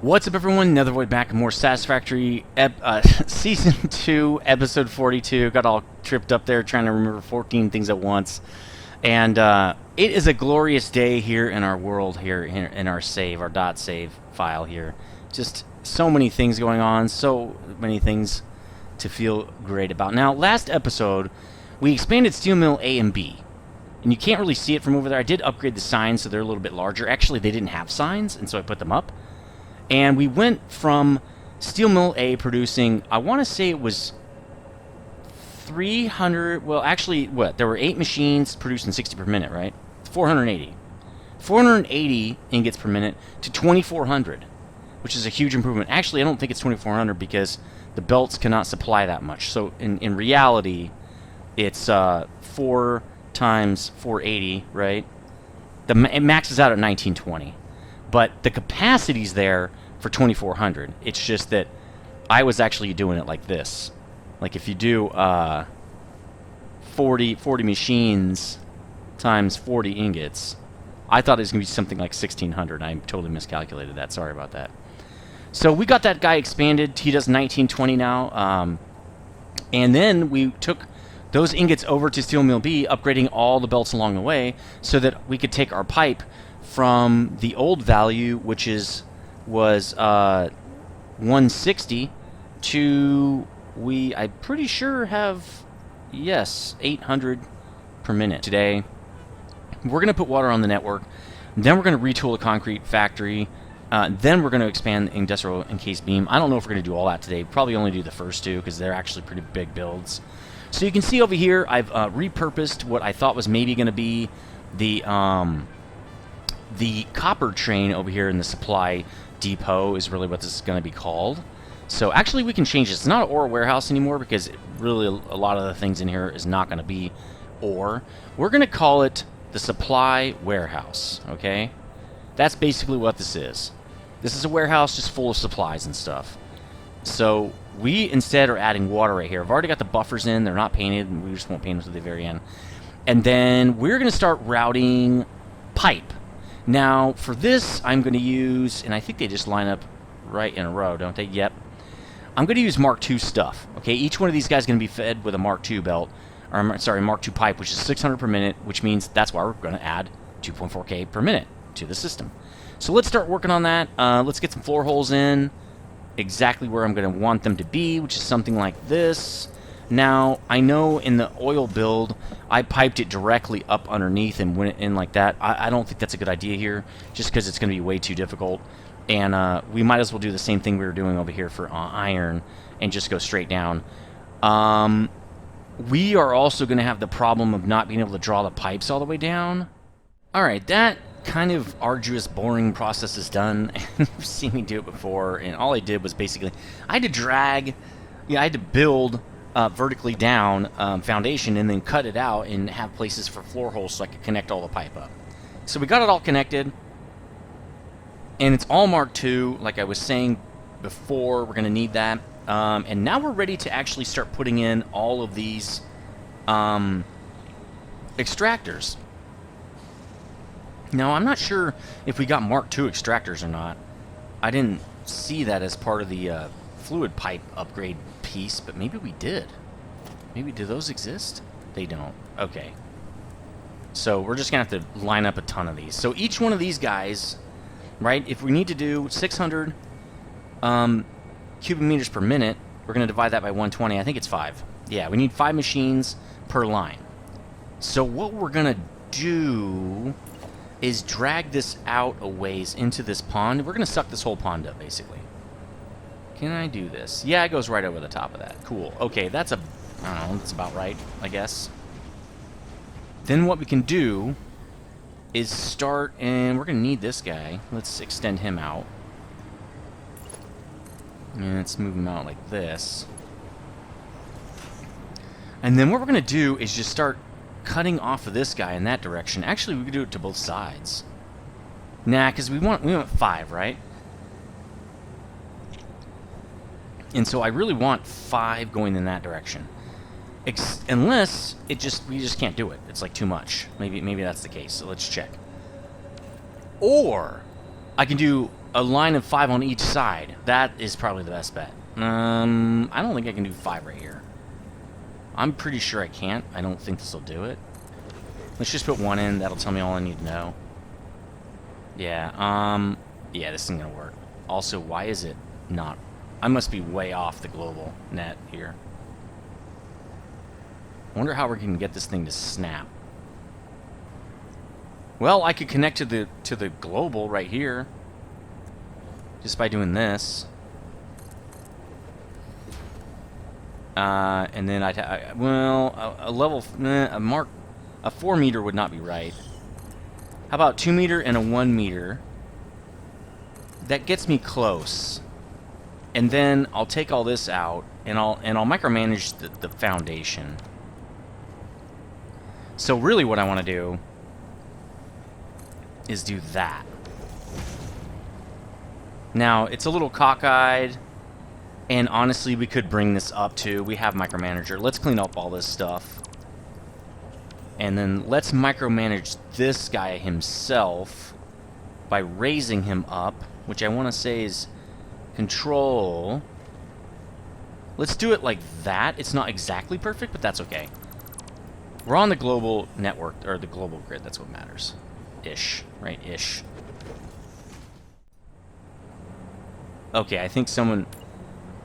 What's up, everyone? Nethervoid back with more Satisfactory Season 2, Episode 42. Got all tripped up there trying to remember 14 things at once. And it is a glorious day here in our world, here in our save, our .save file here. Just so many things going on, so many things to feel great about. Now, last episode, we expanded Steel Mill A and B. And you can't really see it from over there. I did upgrade the signs so they're a little bit larger. Actually, they didn't have signs, and so I put them up. And we went from Steel Mill A producing, I want to say it was 300, well, actually, what? There were 8 machines producing 60 per minute, right? 480. 480 ingots per minute to 2,400, which is a huge improvement. Actually, I don't think it's 2,400 because the belts cannot supply that much. So, in reality, it's 4 times 480, right? It maxes out at 1920. But the capacity's there for 2,400. It's just that I was actually doing it like this. Like if you do 40 machines times 40 ingots, I thought it was going to be something like 1,600. I totally miscalculated that. Sorry about that. So we got that guy expanded. He does 1920 now. And then we took those ingots over to Steel Mill B, upgrading all the belts along the way so that we could take our pipe from the old value, which was 160, to I'm pretty sure have, yes, 800 per minute. Today, we're going to put water on the network, then we're going to retool the concrete factory, then we're going to expand industrial encased beam. I don't know if we're going to do all that today. Probably only do the first two because they're actually pretty big builds. So you can see over here, I've repurposed what I thought was maybe going to be the copper train over here in the supply depot is really what this is going to be called. So actually we can change this. It's not an ore warehouse anymore because really a lot of the things in here is not going to be ore. We're going to call it the supply warehouse, okay? That's basically what this is. This is a warehouse just full of supplies and stuff. So we instead are adding water right here. I've already got the buffers in. They're not painted, and we just won't paint them to the very end. And then we're going to start routing pipe. Now, for this, I'm going to use, and I think they just line up right in a row, don't they? Yep. I'm going to use Mark II stuff. Okay, each one of these guys is going to be fed with a Mark II belt, or sorry, Mark II pipe, which is 600 per minute, which means that's why we're going to add 2.4K per minute to the system. So let's start working on that. Let's get some floor holes in, exactly where I'm going to want them to be, which is something like this. Now, I know in the oil build, I piped it directly up underneath and went in like that. I don't think that's a good idea here, just because it's going to be way too difficult. And we might as well do the same thing we were doing over here for iron and just go straight down. We are also going to have the problem of not being able to draw the pipes all the way down. Alright, that kind of arduous, boring process is done. You've seen me do it before, and all I did was basically, I had to drag, I had to build vertically down foundation and then cut it out and have places for floor holes so I could connect all the pipe up. So we got it all connected, and it's all Mark II, like I was saying before. We're going to need that. And now we're ready to actually start putting in all of these extractors. Now, I'm not sure if we got Mark II extractors or not. I didn't see that as part of the fluid pipe upgrade piece, but maybe we did. Maybe do those exist? They don't. Okay. So we're just going to have to line up a ton of these. So each one of these guys, right, if we need to do 600 cubic meters per minute, we're going to divide that by 120. I think it's 5. Yeah, we need 5 machines per line. So what we're going to do is drag this out a ways into this pond. We're going to suck this whole pond up, basically. Can I do this? Yeah, it goes right over the top of that. Cool. Okay, that's I don't know, that's about right, I guess. Then what we can do is start, and we're going to need this guy. Let's extend him out. And let's move him out like this. And then what we're going to do is just start cutting off of this guy in that direction. Actually, we could do it to both sides. Nah, because we want 5, right? And so I really want 5 going in that direction. Unless we just can't do it. It's like too much. Maybe that's the case. So let's check. Or I can do a line of 5 on each side. That is probably the best bet. I don't think I can do 5 right here. I'm pretty sure I can't. I don't think this will do it. Let's just put 1 in. That'll tell me all I need to know. Yeah, yeah, this isn't gonna work. Also, why is it not? I must be way off the global net here. I wonder how we're gonna get this thing to snap. Well, I could connect to the global right here. Just by doing this. And then a 4 meter would not be right. How about 2 meter and a 1 meter? That gets me close. And then I'll take all this out and I'll micromanage the foundation. So really what I want to do is do that. Now, it's a little cockeyed, and honestly, we could bring this up too. We have micromanager. Let's clean up all this stuff. And then let's micromanage this guy himself by raising him up, which I want to say is control. Let's do it like that. It's not exactly perfect, but that's okay. We're on the global network, or the global grid. That's what matters. Ish, right? Ish. Okay, I think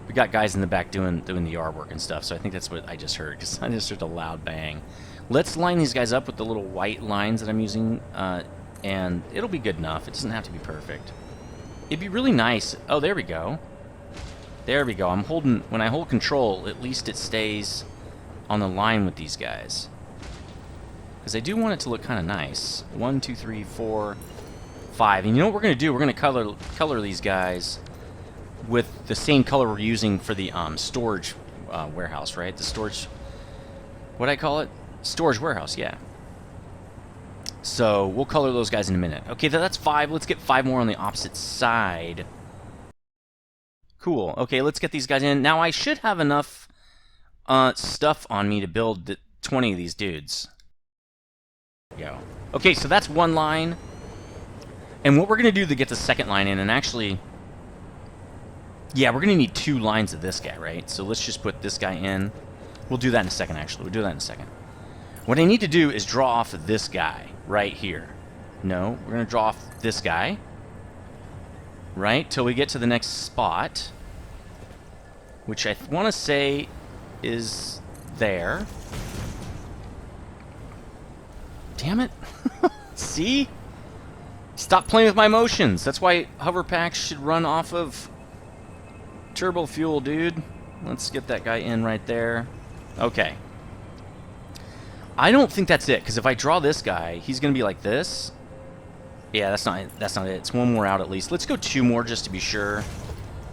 we got guys in the back doing the yard work and stuff, so I think that's what I just heard, because I just heard a loud bang. Let's line these guys up with the little white lines that I'm using, and it'll be good enough. It doesn't have to be perfect. It'd be really nice. Oh, there we go. There we go. When I hold control, at least it stays on the line with these guys. Because I do want it to look kind of nice. 1, 2, 3, 4, 5. And you know what we're going to do? We're going to color these guys with the same color we're using for the storage warehouse, right? The storage... What'd I call it? Storage warehouse, yeah. So we'll color those guys in a minute. Okay, that's 5. Let's get 5 more on the opposite side. Cool. Okay, let's get these guys in. Now I should have enough stuff on me to build 20 of these dudes. Go. Okay, so that's 1 line. And what we're going to do to get the second line in, and actually... Yeah, we're going to need 2 lines of this guy, right? So let's just put this guy in. We'll do that in a second, actually. We'll do that in a second. What I need to do is draw off of this guy right here. No, we're going to draw off this guy. Right? Till we get to the next spot. Which I want to say is there. Damn it. See? Stop playing with my motions. That's why hover packs should run off of turbo fuel, dude. Let's get that guy in right there. Okay. I don't think that's it, because if I draw this guy, he's going to be like this. Yeah, that's not it. It's 1 more out at least. Let's go 2 more just to be sure.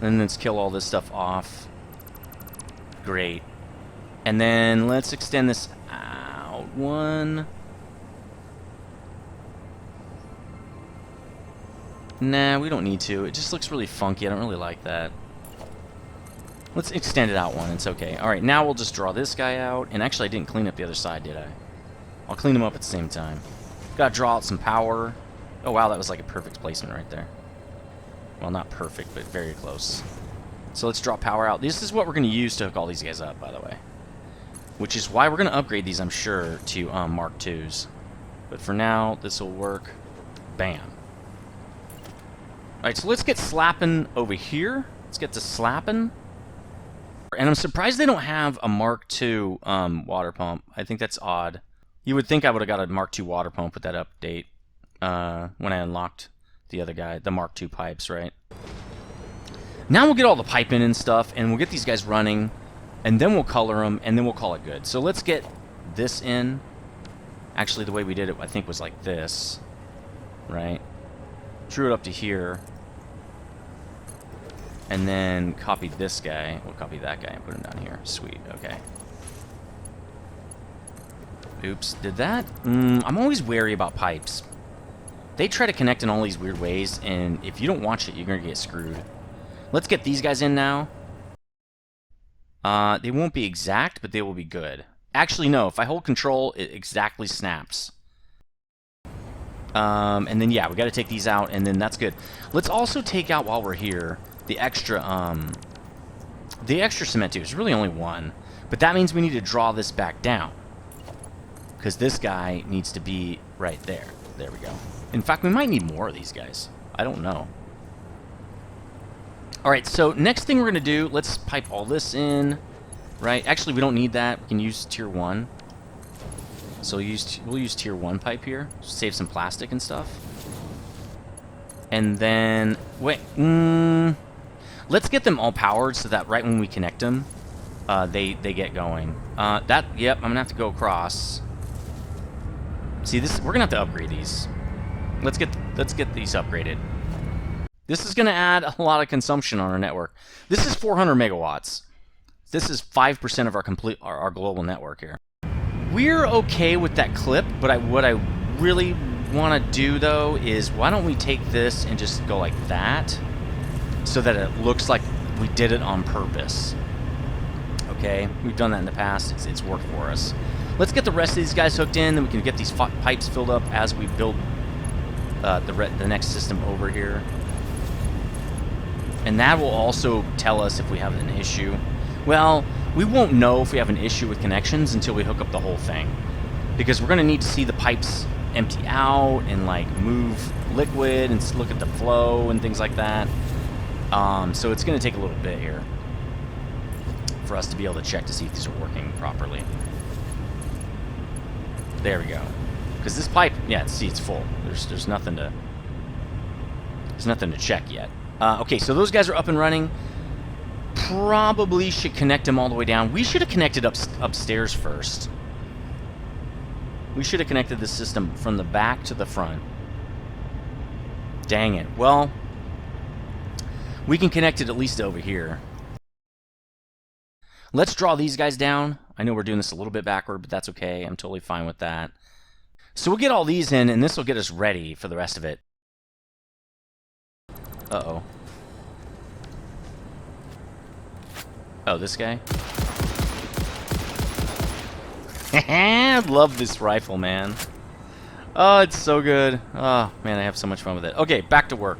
And then let's kill all this stuff off. Great. And then let's extend this out 1. Nah, we don't need to. It just looks really funky. I don't really like that. Let's extend it out 1. It's okay. Alright, now we'll just draw this guy out. And actually, I didn't clean up the other side, did I? I'll clean them up at the same time. Gotta draw out some power. Oh, wow, that was like a perfect placement right there. Well, not perfect, but very close. So let's draw power out. This is what we're going to use to hook all these guys up, by the way. Which is why we're going to upgrade these, I'm sure, to Mark IIs. But for now, this will work. Bam. Alright, so let's get slapping over here. Let's get to slapping. And I'm surprised they don't have a Mark II water pump. I think that's odd. You would think I would have got a Mark II water pump with that update when I unlocked the other guy, the Mark II pipes, right? Now we'll get all the pipe in and stuff, and we'll get these guys running, and then we'll color them, and then we'll call it good. So let's get this in. Actually, the way we did it, I think, was like this, right? Drew it up to here. And then copied this guy. We'll copy that guy and put him down here. Sweet, okay. Oops, did that? I'm always wary about pipes. They try to connect in all these weird ways, and if you don't watch it, you're going to get screwed. Let's get these guys in now. They won't be exact, but they will be good. Actually, no. If I hold control, it exactly snaps. And then, yeah, we got to take these out, and then that's good. Let's also take out, while we're here, the extra cement tubes. There's really only one. But that means we need to draw this back down. Because this guy needs to be right there. There we go. In fact, we might need more of these guys. I don't know. Alright, so next thing we're going to do, let's pipe all this in. Right? Actually, we don't need that. We can use tier 1. So we'll use tier 1 pipe here. Save some plastic and stuff. And then... Wait. Let's get them all powered so that right when we connect them, they get going. Yep, I'm going to have to go across. See, we're going to have to upgrade these. Let's get these upgraded. This is going to add a lot of consumption on our network. This is 400 megawatts. This is 5% of our global network here. We're okay with that clip, but what I really want to do, though, is why don't we take this and just go like that so that it looks like we did it on purpose. Okay? We've done that in the past. It's worked for us. Let's get the rest of these guys hooked in, then we can get these pipes filled up as we build the next system over here. And that will also tell us if we have an issue. Well, we won't know if we have an issue with connections until we hook up the whole thing. Because we're going to need to see the pipes empty out and like move liquid and look at the flow and things like that. So it's going to take a little bit here for us to be able to check to see if these are working properly. There we go. Because this pipe, yeah, see, it's full. There's nothing to check yet. Okay, so those guys are up and running. Probably should connect them all the way down. We should have connected upstairs first. We should have connected the system from the back to the front. Dang it. Well, we can connect it at least over here. Let's draw these guys down. I know we're doing this a little bit backward, but that's okay. I'm totally fine with that. So we'll get all these in, and this will get us ready for the rest of it. Uh-oh. Oh, this guy? I love this rifle, man. Oh, it's so good. Oh, man, I have so much fun with it. Okay, back to work.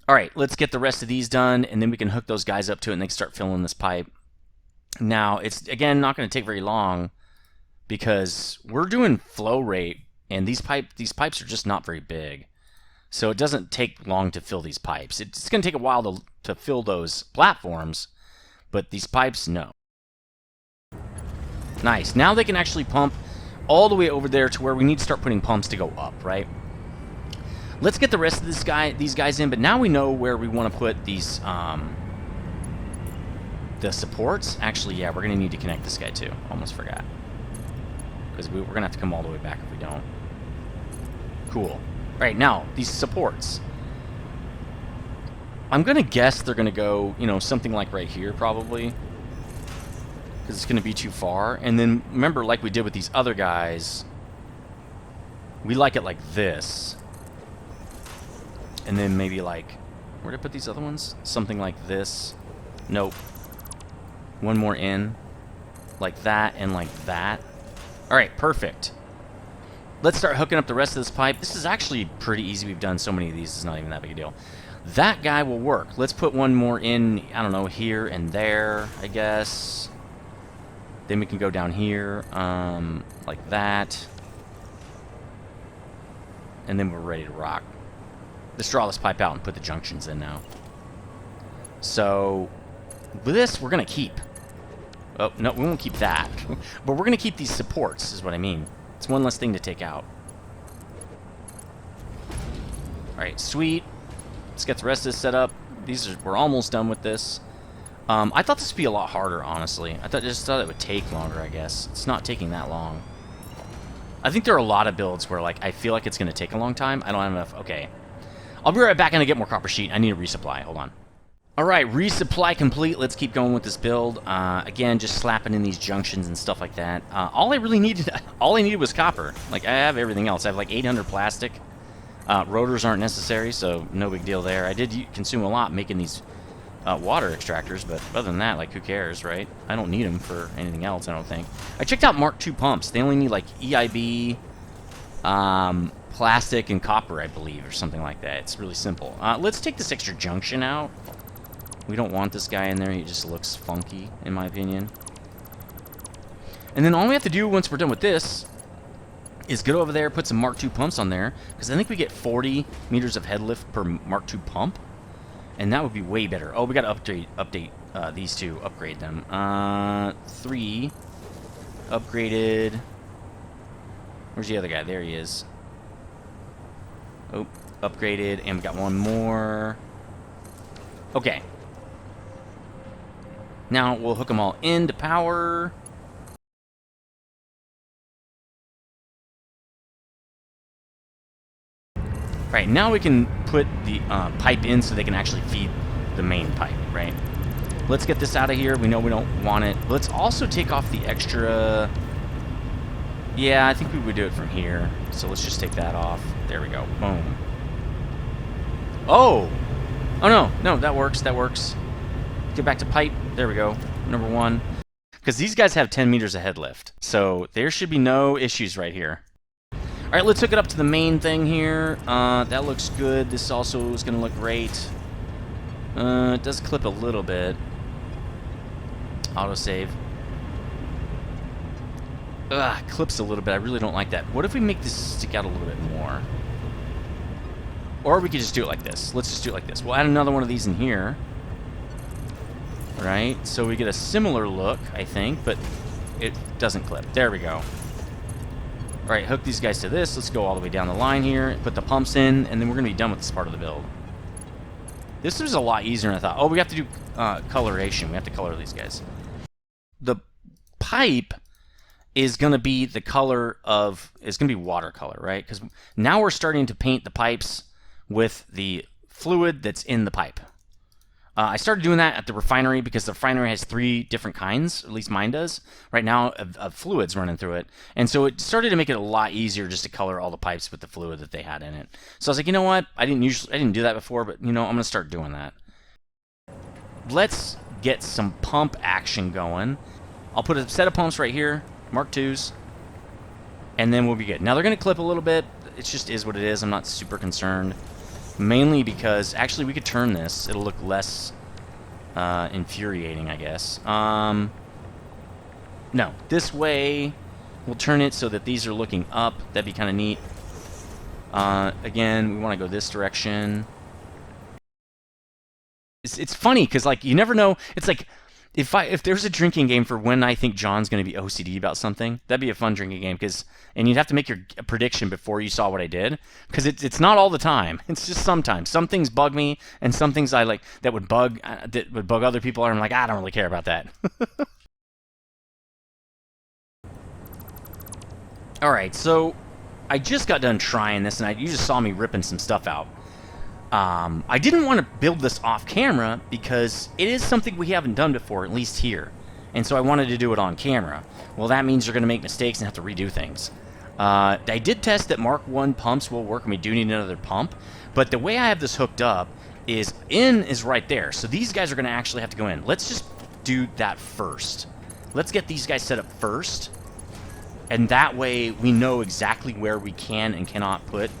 Alright, let's get the rest of these done, and then we can hook those guys up to it, and they can start filling this pipe. Now, it's, again, not going to take very long, because we're doing flow rate, and these pipes are just not very big. So it doesn't take long to fill these pipes. It's going to take a while to fill those platforms, but these pipes, no. Nice. Now they can actually pump all the way over there to where we need to start putting pumps to go up, right? Let's get the rest of these guys in, but now we know where we want to put these, the supports. Actually, yeah, we're going to need to connect this guy too. Almost forgot. Because we're going to have to come all the way back if we don't. Cool. Right, now, these supports. I'm going to guess they're going to go, you know, something like right here, probably. Because it's going to be too far. And then, remember, like we did with these other guys, we like it like this. And then maybe like, where did I put these other ones? Something like this. Nope. One more in. Like that and like that. Alright, perfect. Let's start hooking up the rest of this pipe. This is actually pretty easy. We've done so many of these, it's not even that big a deal. That guy will work. Let's put one more in, I don't know, here and there, I guess. Then we can go down here, like that. And then we're ready to rock. Let's draw this pipe out and put the junctions in now. So, this we're going to keep. Oh, no, we won't keep that. But we're going to keep these supports, is what I mean. It's one less thing to take out. Alright, sweet. Let's get the rest of this set up. We're almost done with this. I thought this would be a lot harder, honestly. I just thought it would take longer, I guess. It's not taking that long. I think there are a lot of builds where, like, I feel like it's going to take a long time. I don't have enough. Okay. I'll be right back and I get more copper sheet. I need a resupply. Hold on. Alright, resupply complete. Let's keep going with this build. Again, just slapping in these junctions and stuff like that. All I needed was copper. Like, I have everything else. I have like 800 plastic. Rotors aren't necessary, so no big deal there. I did consume a lot making these water extractors, but other than that, like, who cares, right? I don't need them for anything else, I don't think. I checked out Mark II pumps. They only need, like, EIB, plastic and copper, I believe, or something like that. It's really simple. Let's take this extra junction out. We don't want this guy in there. He just looks funky, in my opinion. And then all we have to do once we're done with this is get over there, put some Mark II pumps on there, because I think we get 40 meters of head lift per Mark II pump, and that would be way better. Oh, we got to update these two, upgrade them. 3 upgraded. Where's the other guy? There he is. Oh, upgraded, and we got one more. Okay. Now we'll hook them all into power. Right, now we can put the pipe in so they can actually feed the main pipe, right? Let's get this out of here. We know we don't want it. Let's also take off the extra... Yeah, I think we would do it from here. So let's just take that off. There we go. Boom. Oh! Oh, no. No, that works. That works. Get back to pipe. There we go. Number 1. Because these guys have 10 meters of head lift. So there should be no issues right here. All right, let's hook it up to the main thing here. That looks good. This also is going to look great. It does clip a little bit. Autosave. Ugh, clips a little bit. I really don't like that. What if we make this stick out a little bit more? Or we could just do it like this. Let's just do it like this. We'll add another one of these in here. Right? So we get a similar look, I think, but it doesn't clip. There we go. All right, hook these guys to this. Let's go all the way down the line here. Put the pumps in, and then we're going to be done with this part of the build. This was a lot easier than I thought. Oh, we have to do coloration. We have to color these guys. The pipe is going to be the color of... It's going to be watercolor, right? Because now we're starting to paint the pipes with the fluid that's in the pipe. I started doing that at the refinery because the refinery has 3 different kinds, at least mine does, right now, of fluids running through it. And so it started to make it a lot easier just to color all the pipes with the fluid that they had in it. So I was like, you know what? I didn't do that before, but you know, I'm going to start doing that. Let's get some pump action going. I'll put a set of pumps right here, Mark IIs, and then we'll be good. Now they're going to clip a little bit. It just is what it is. I'm not super concerned. Mainly because, actually, we could turn this. It'll look less infuriating, I guess. No, this way, we'll turn it so that these are looking up. That'd be kind of neat. Again, we want to go this direction. It's funny, because, like, you never know. It's like, if there's a drinking game for when I think John's going to be OCD about something, that'd be a fun drinking game, and you'd have to make your prediction before you saw what I did, because it's not all the time. It's just sometimes. Some things bug me, and some things I like that would bug other people, and I'm like, I don't really care about that. All right, so I just got done trying this, and you just saw me ripping some stuff out. I didn't want to build this off camera because it is something we haven't done before, at least here. And so I wanted to do it on camera. Well, that means you're going to make mistakes and have to redo things. I did test that Mark I pumps will work, and we do need another pump. But the way I have this hooked up is in is right there. So these guys are going to actually have to go in. Let's just do that first. Let's get these guys set up first. And that way we know exactly where we can and cannot put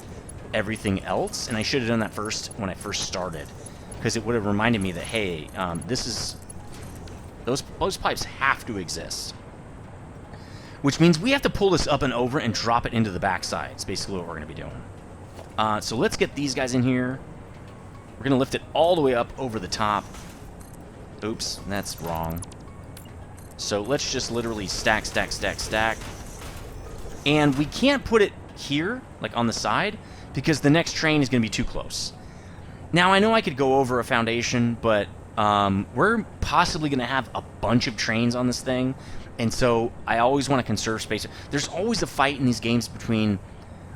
everything else, and I should have done that first when I first started, because it would have reminded me that, hey, this is those pipes have to exist, which means we have to pull this up and over and drop it into the backside. It's basically what we're going to be doing. So let's get these guys in here. We're going to lift it all the way up over the top. Oops, that's wrong. So let's just literally stack, stack, stack, stack, and we can't put it here, like on the side, because the next train is going to be too close. Now, I know I could go over a foundation, but we're possibly going to have a bunch of trains on this thing, and so I always want to conserve space. There's always a fight in these games between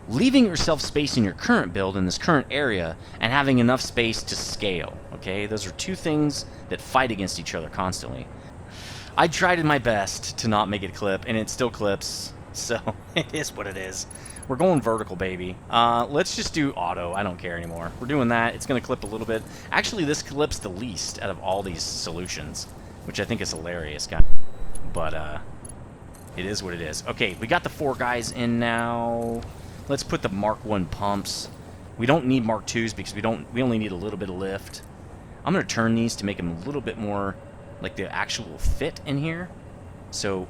leaving yourself space in your current build, in this current area, and having enough space to scale, okay? Those are two things that fight against each other constantly. I tried my best to not make it clip, and it still clips, so it is what it is. We're going vertical, baby. Let's just do auto. I don't care anymore. We're doing that. It's going to clip a little bit. Actually, this clips the least out of all these solutions, which I think is hilarious, guys. But it is what it is. Okay, we got the 4 guys in now. Let's put the Mark 1 pumps. We don't need Mark 2s because we only need a little bit of lift. I'm going to turn these to make them a little bit more like the actual fit in here. So,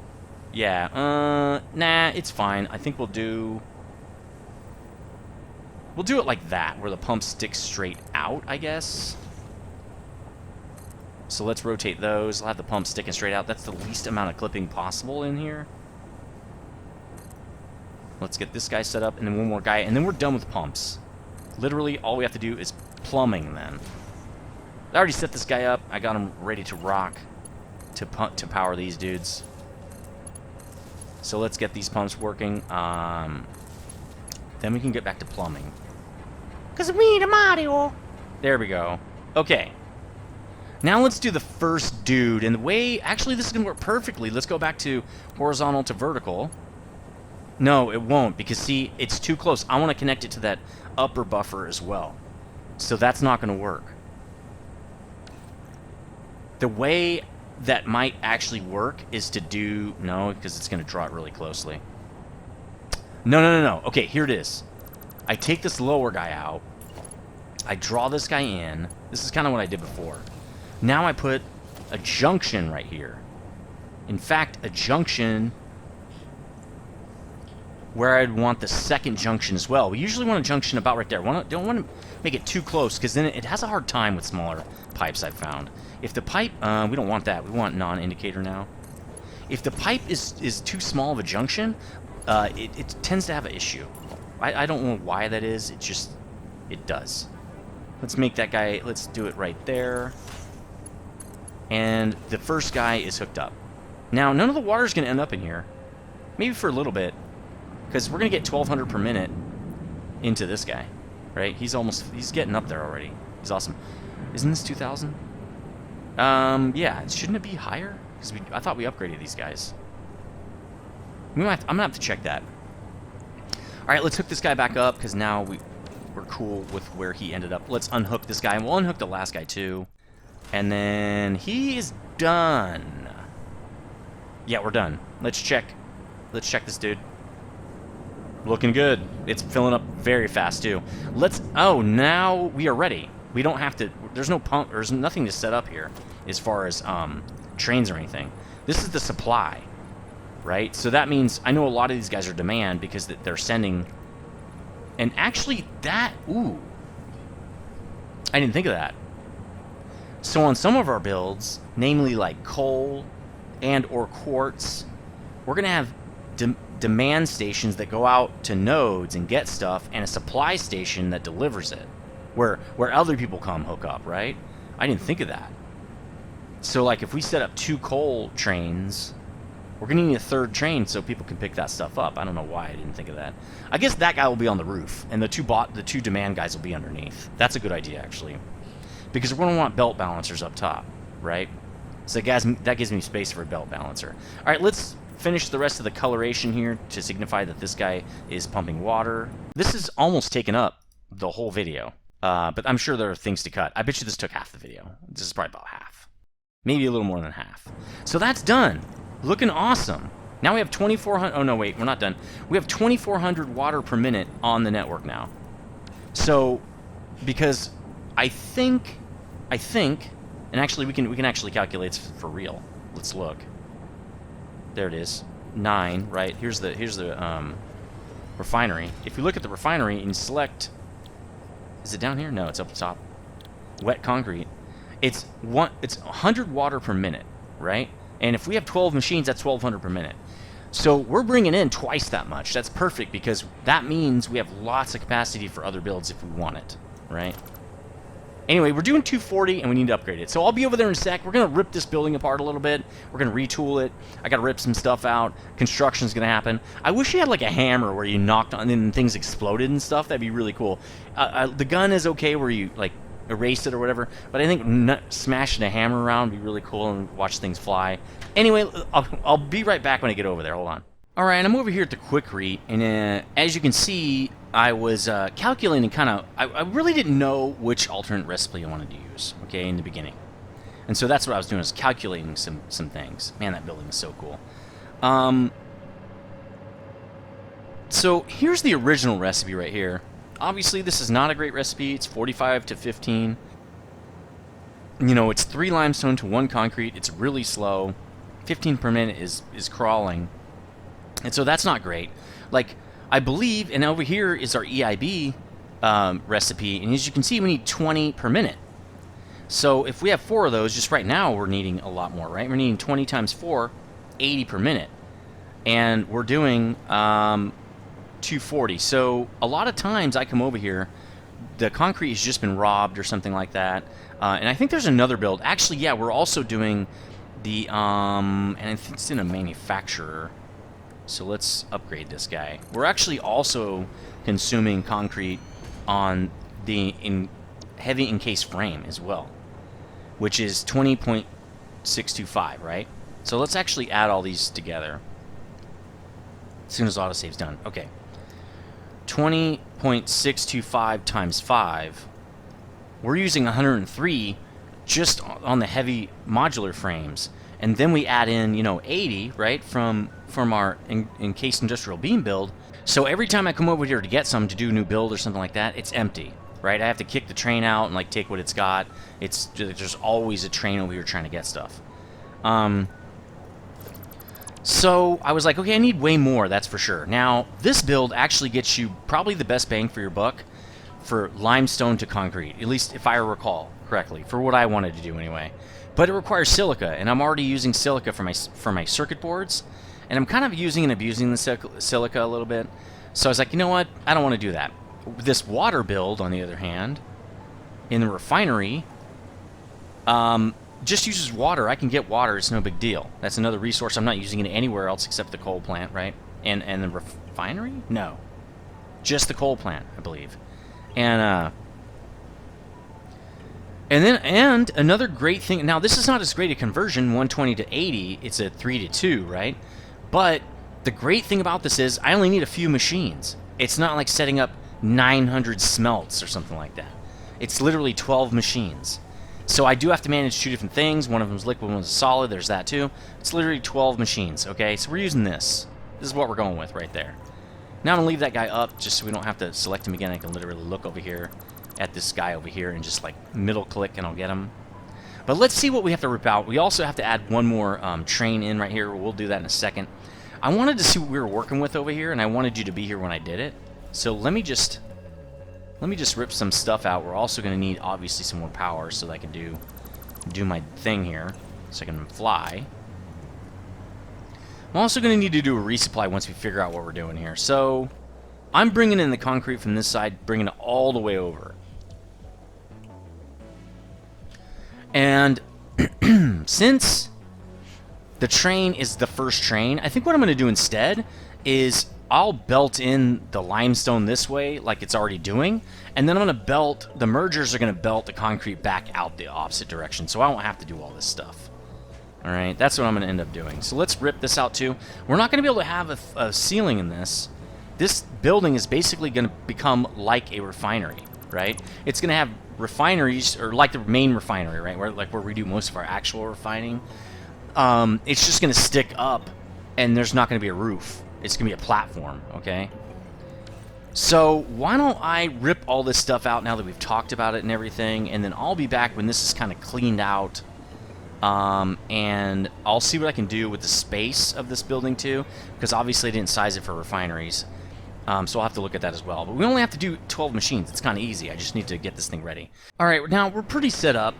yeah, nah, it's fine. I think we'll do it like that, where the pump sticks straight out, I guess. So let's rotate those. I'll have the pump sticking straight out. That's the least amount of clipping possible in here. Let's get this guy set up, and then one more guy, and then we're done with pumps. Literally, all we have to do is plumbing then. I already set this guy up. I got him ready to rock to power these dudes. So let's get these pumps working. Then we can get back to plumbing. Because we the Mario. There we go. Okay. Now let's do the first dude. And the way... Actually, this is going to work perfectly. Let's go back to horizontal to vertical. No, it won't. Because, see, it's too close. I want to connect it to that upper buffer as well. So that's not going to work. The way that might actually work is to do... No, because it's going to draw it really closely. No. Okay, here it is. I take this lower guy out. I draw this guy in. This is kind of what I did before. Now I put a junction right here. In fact, a junction where I'd want the second junction as well. We usually want a junction about right there. Don't want to make it too close, because then it has a hard time with smaller pipes, I've found. If the pipe... we don't want that. We want non-indicator now. If the pipe is too small of a junction, it tends to have an issue. I don't know why that is. It just... It does. Let's make that guy... Let's do it right there. And the first guy is hooked up. Now, none of the water is going to end up in here. Maybe for a little bit. Because we're going to get 1,200 per minute into this guy. Right? He's getting up there already. He's awesome. Isn't this 2,000? Yeah. Shouldn't it be higher? Because I thought we upgraded these guys. I'm going to have to check that. Alright, let's hook this guy back up, because now we're cool with where he ended up. Let's unhook this guy, and we'll unhook the last guy too. And then he is done. Yeah, we're done. Let's check. Let's check this dude. Looking good. It's filling up very fast too. Oh, now we are ready. We don't have to... There's no pump... There's nothing to set up here as far as trains or anything. This is the supply, right? So that means... I know a lot of these guys are demand because they're sending... And actually, that... Ooh. I didn't think of that. So on some of our builds, namely like coal and or quartz, we're going to have demand stations that go out to nodes and get stuff, and a supply station that delivers it, where other people come hook up, right? I didn't think of that. So like if we set up 2 coal trains, we're going to need a 3rd train so people can pick that stuff up. I don't know why I didn't think of that. I guess that guy will be on the roof, and the two demand guys will be underneath. That's a good idea, actually. Because we're going to want belt balancers up top, right? So that gives me space for a belt balancer. All right, let's finish the rest of the coloration here to signify that this guy is pumping water. This is almost taken up the whole video, but I'm sure there are things to cut. I bet you this took half the video. This is probably about half. Maybe a little more than half. So that's done. Looking awesome. Now we have 2,400... Oh, no, wait, we're not done. We have 2,400 water per minute on the network now. So, because... I think, and actually we can actually calculate for real. Let's look. There it is, 9. Right here's the refinery. If you look at the refinery and you select, is it down here? No, it's up the top. Wet concrete. It's 100 water per minute, right? And if we have 12 machines, that's 1,200 per minute. So we're bringing in twice that much. That's perfect because that means we have lots of capacity for other builds if we want it, right? Anyway, we're doing 240, and we need to upgrade it. So I'll be over there in a sec. We're going to rip this building apart a little bit. We're going to retool it. I got to rip some stuff out. Construction's going to happen. I wish you had like a hammer where you knocked on and things exploded and stuff. That'd be really cool. The gun is okay where you like erase it or whatever, but I think smashing a hammer around would be really cool and watch things fly. Anyway, I'll be right back when I get over there. Hold on. Alright, I'm over here at the quick read, and as you can see, I was calculating kind of... I really didn't know which alternate recipe I wanted to use, okay, in the beginning. And so that's what I was doing, was calculating some things. Man, that building is so cool. So here's the original recipe right here. Obviously, this is not a great recipe. It's 45 to 15. You know, it's 3 limestone to 1 concrete. It's really slow. 15 per minute is crawling. And so that's not great. Like, I believe, and over here is our EIB recipe, and as you can see, we need 20 per minute. So if we have 4 of those, just right now, we're needing a lot more, right? We're needing 20 times 4, 80 per minute. And we're doing 240. So a lot of times I come over here, the concrete has just been robbed or something like that. And I think there's another build. Actually, yeah, we're also doing the, and I think it's in a manufacturer. So let's upgrade this guy. We're actually also consuming concrete on the heavy encased frame as well, which is 20.625, right? So let's actually add all these together as soon as autosave's done. Okay. 20.625 times 5. We're using 103 just on the heavy modular frames. And then we add in, you know, 80, right, from our encased industrial beam build. So every time I come over here to get some to do a new build or something like that, it's empty, right? I have to kick the train out and, like, take what it's got. There's always a train over here trying to get stuff. So I was like, okay, I need way more, that's for sure. Now, this build actually gets you probably the best bang for your buck for limestone to concrete, at least if I recall correctly, for what I wanted to do anyway. But it requires silica, and I'm already using silica for my circuit boards, and I'm kind of using and abusing the silica a little bit. So I was like, you know what? I don't want to do that. This water build, on the other hand, in the refinery, just uses water. I can get water. It's no big deal. That's another resource. I'm not using it anywhere else except the coal plant, right? And the refinery? No. Just the coal plant, I believe. And another great thing. Now, this is not as great a conversion, 120 to 80. It's a 3 to 2, right? But the great thing about this is I only need a few machines. It's not like setting up 900 smelts or something like that. It's literally 12 machines. So I do have to manage 2 different things. One of them is liquid, one is solid. There's that too. It's literally 12 machines, okay? So we're using this. This is what we're going with right there. Now I'm going to leave that guy up just so we don't have to select him again. I can literally look over here at this guy over here and just like middle click and I'll get him. But let's see what we have to rip out. We also have to add one more train in right here. We'll do that in a second. I wanted to see what we were working with over here, and I wanted you to be here when I did it. So let me just rip some stuff out. We're also going to need obviously some more power so that I can do my thing here, so I can fly. I'm also going to need to do a resupply once we figure out what we're doing here. So I'm bringing in the concrete from this side, bringing it all the way over. And since the train is the first train, I think what I'm going to do instead is I'll belt in the limestone this way like it's already doing, and then I'm going to belt, the mergers are going to belt the concrete back out the opposite direction, so I won't have to do all this stuff. Alright, that's what I'm going to end up doing. So let's rip this out too. We're not going to be able to have a ceiling in this. This building is basically going to become like a refinery, right? It's going to have refineries, or like the main refinery, right? Where we do most of our actual refining. It's just going to stick up, and there's not going to be a roof. It's going to be a platform, okay? So why don't I rip all this stuff out now that we've talked about it and everything, and then I'll be back when this is kind of cleaned out, and I'll see what I can do with the space of this building too, because obviously I didn't size it for refineries. So I'll have to look at that as well. But we only have to do 12 machines. It's kind of easy. I just need to get this thing ready. All right, now we're pretty set up.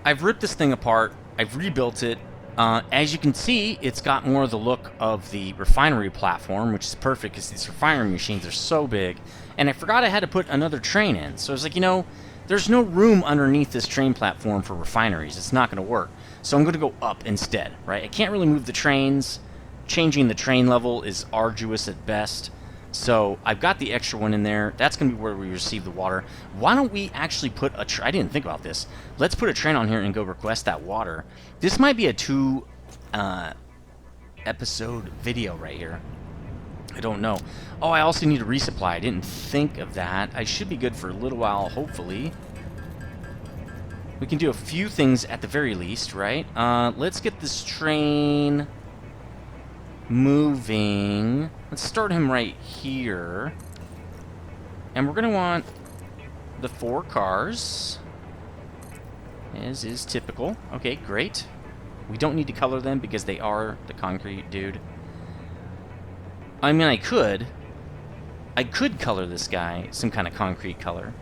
I've ripped this thing apart. I've rebuilt it. As you can see, it's got more of the look of the refinery platform, which is perfect because these refinery machines are so big. And I forgot I had to put another train in. So I was like, you know, there's no room underneath this train platform for refineries. It's not going to work. So I'm going to go up instead, right? I can't really move the trains. Changing the train level is arduous at best. So I've got the extra one in there. That's going to be where we receive the water. Why don't we actually put a I didn't think about this. Let's put a train on here and go request that water. This might be a 2 episode video right here. I don't know. Oh, I also need a resupply. I didn't think of that. I should be good for a little while, hopefully. We can do a few things at the very least, right? Let's get this train moving. Let's start him right here. And we're going to want the 4 cars, as is typical. Okay, great. We don't need to color them because they are the concrete dude. I mean, I could color this guy some kind of concrete color.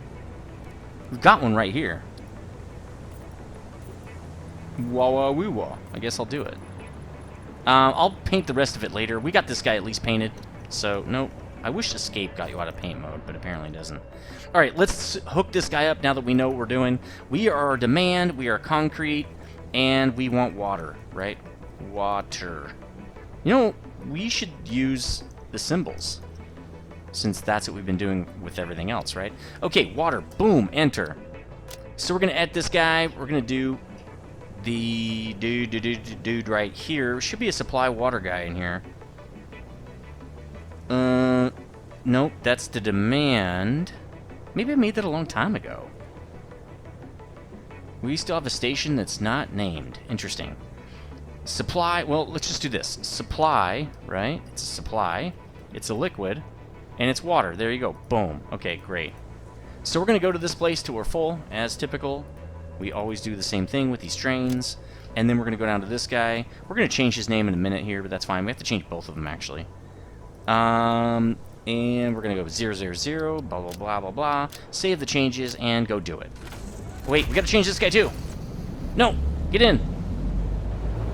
We've got one right here. Wah wah woo wah. I guess I'll do it. I'll paint the rest of it later. We got this guy at least painted. So, nope. I wish Escape got you out of paint mode, but apparently it doesn't. Alright, let's hook this guy up now that we know what we're doing. We are demand, we are concrete, and we want water, right? Water. You know, we should use the symbols, since that's what we've been doing with everything else, right? Okay, water. Boom. Enter. So we're going to add this guy. We're going to do the dude right here. Should be a supply water guy in here. Nope, that's the demand. Maybe I made that a long time ago. We still have a station that's not named. Interesting. Supply, well, let's just do this. Supply, right? It's a supply. It's a liquid. And it's water. There you go. Boom. Okay, great. So we're going to go to this place till we're full, as typical. We always do the same thing with these trains. And then we're going to go down to this guy. We're going to change his name in a minute here, but that's fine. We have to change both of them, actually. And we're going to go 000, blah, blah, blah, blah, blah. Save the changes and go do it. Wait, we got to change this guy, too. No, get in.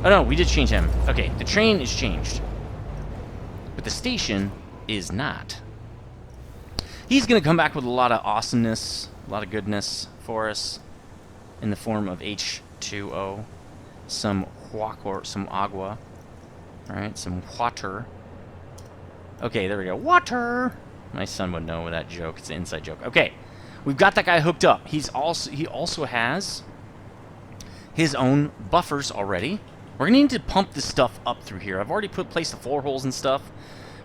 Oh, no, we did change him. Okay, the train is changed. But the station is not. He's going to come back with a lot of awesomeness, a lot of goodness for us in the form of H2O, some huacor, some agua, alright, some water. Okay, there we go. Water! My son would know that joke. It's an inside joke. Okay, we've got that guy hooked up. He also has his own buffers already. We're going to need to pump this stuff up through here. I've already placed the floor holes and stuff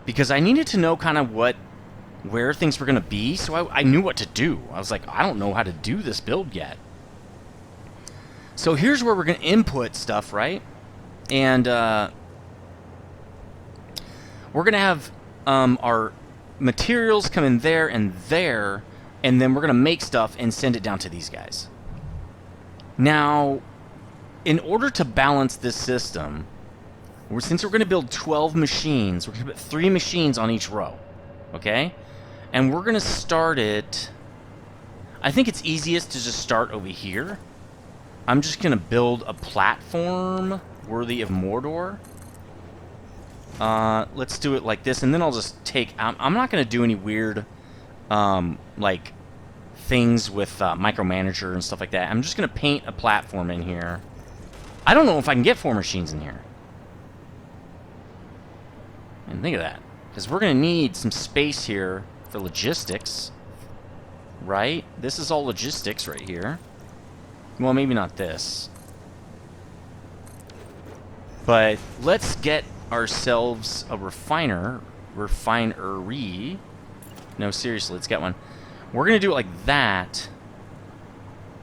because I needed to know kind of where things were going to be, so I knew what to do. I was like, I don't know how to do this build yet. So here's where we're going to input stuff, right? And we're going to have our materials come in there, and then we're going to make stuff and send it down to these guys. Now, in order to balance this system, since we're going to build 12 machines, we're going to put 3 machines on each row, okay? And we're going to start it... I think it's easiest to just start over here. I'm just going to build a platform worthy of Mordor. Let's do it like this, and then I'll just take... I'm not going to do any weird, like, things with Micromanager and stuff like that. I'm just going to paint a platform in here. I don't know if I can get 4 machines in here. And think of that. Because we're going to need some space here for logistics. Right? This is all logistics right here. Well, maybe not this. But let's get ourselves a refinery. No, seriously, let's get one. We're going to do it like that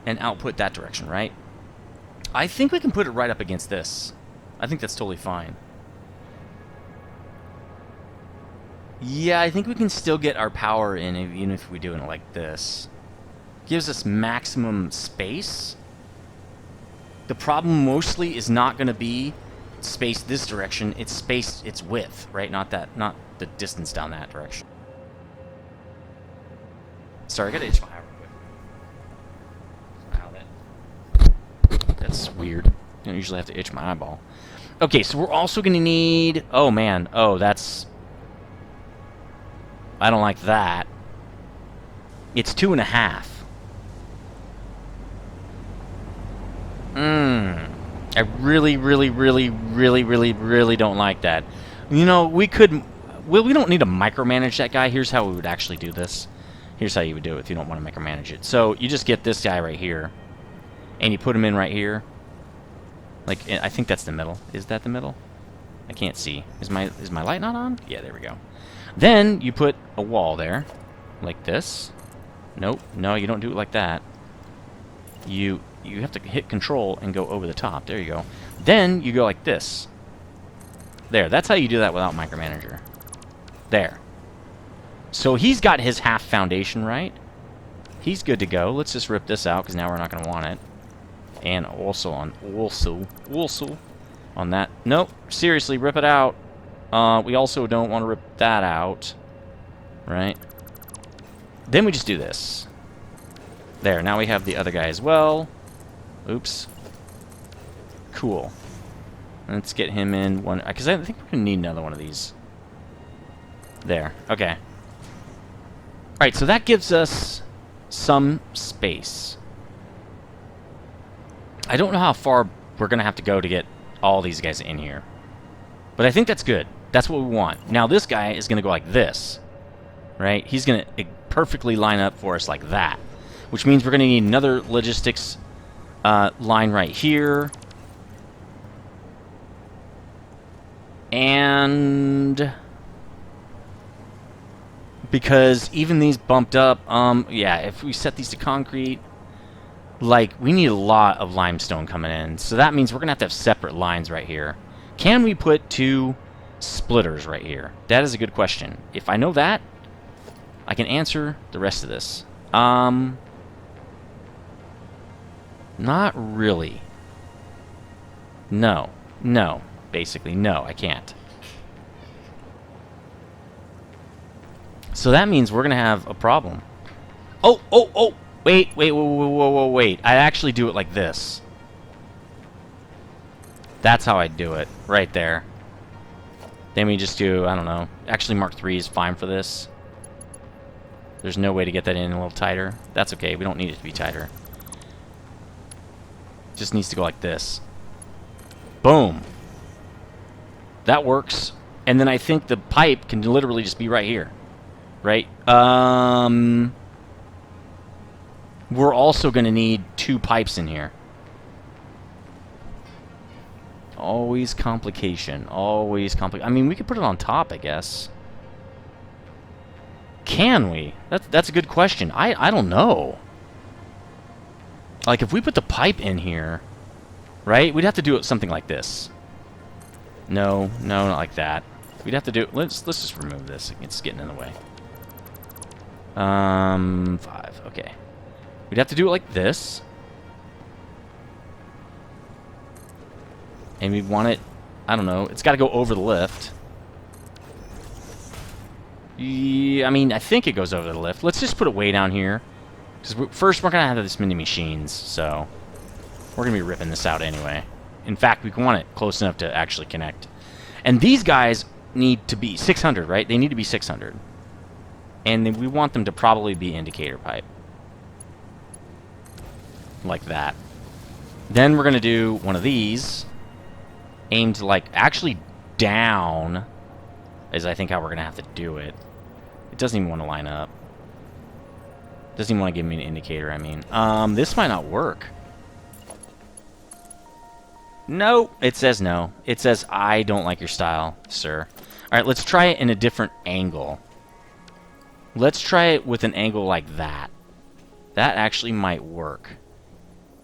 and output that direction, right? I think we can put it right up against this. I think that's totally fine. Yeah, I think we can still get our power in even if we do it like this. Gives us maximum space. The problem mostly is not going to be space this direction. It's space, its width, right? Not the distance down that direction. Sorry, I got to itch my eye real quick. Wow, that's weird. I don't usually have to itch my eyeball. Okay, so we're also going to need... Oh, man. Oh, that's... I don't like that. It's 2.5. I really, really, really, really, really, really don't like that. You know, we could... Well, we don't need to micromanage that guy. Here's how we would actually do this. Here's how you would do it if you don't want to micromanage it. So, you just get this guy right here. And you put him in right here. Like, I think that's the middle. Is that the middle? I can't see. Is my light not on? Yeah, there we go. Then, you put a wall there. Like this. Nope. No, you don't do it like that. You have to hit Control and go over the top. There you go. Then, you go like this. There, that's how you do that without Micromanager. There. So he's got his half foundation right. He's good to go. Let's just rip this out, because now we're not going to want it. And also on that. Nope, seriously, rip it out. We also don't want to rip that out. Right? Then we just do this. There, now we have the other guy as well. Oops. Cool. Let's get him in one, because I think we're going to need another one of these. There, okay. Alright, so that gives us some space. I don't know how far we're going to have to go to get all these guys in here. But I think that's good. That's what we want. Now this guy is going to go like this. Right? He's going to perfectly line up for us like that. Which means we're going to need another logistics line right here. And because even these bumped up, yeah, if we set these to concrete, like, we need a lot of limestone coming in. So that means we're going to have separate lines right here. Can we put 2 splitters right here? That is a good question. If I know that, I can answer the rest of this. Not really. No. No. Basically, no, I can't. So that means we're going to have a problem. Oh, oh, oh! Wait, wait, whoa, whoa, whoa, whoa, wait. I actually do it like this. That's how I do it. Right there. Then we just do, I don't know. Actually, Mark 3 is fine for this. There's no way to get that in a little tighter. That's okay. We don't need it to be tighter. It just needs to go like this. Boom. That works. And then I think the pipe can literally just be right here. Right? We're also going to need 2 pipes in here. Always complication. Always I mean, we could put it on top, I guess. Can we? That's a good question. I don't know. Like, if we put the pipe in here, right? We'd have to do it something like this. No, no, not like that. We'd have to do... Let's just remove this. It's getting in the way. 5. Okay. We'd have to do it like this. And we'd want it... I don't know. It's got to go over the lift. Yeah, I mean, I think it goes over the lift. Let's just put it way down here. Because first, we're going to have this many machines, so... We're going to be ripping this out anyway. In fact, we want it close enough to actually connect. And these guys need to be 600, right? They need to be 600. And then we want them to probably be indicator pipe. Like that. Then we're going to do one of these. Aimed, like, actually down. Is, I think, how we're going to have to do it. It doesn't even want to line up. Doesn't even want to give me an indicator, I mean. This might not work. No, it says no. It says, I don't like your style, sir. Alright, let's try it in a different angle. Let's try it with an angle like that. That actually might work.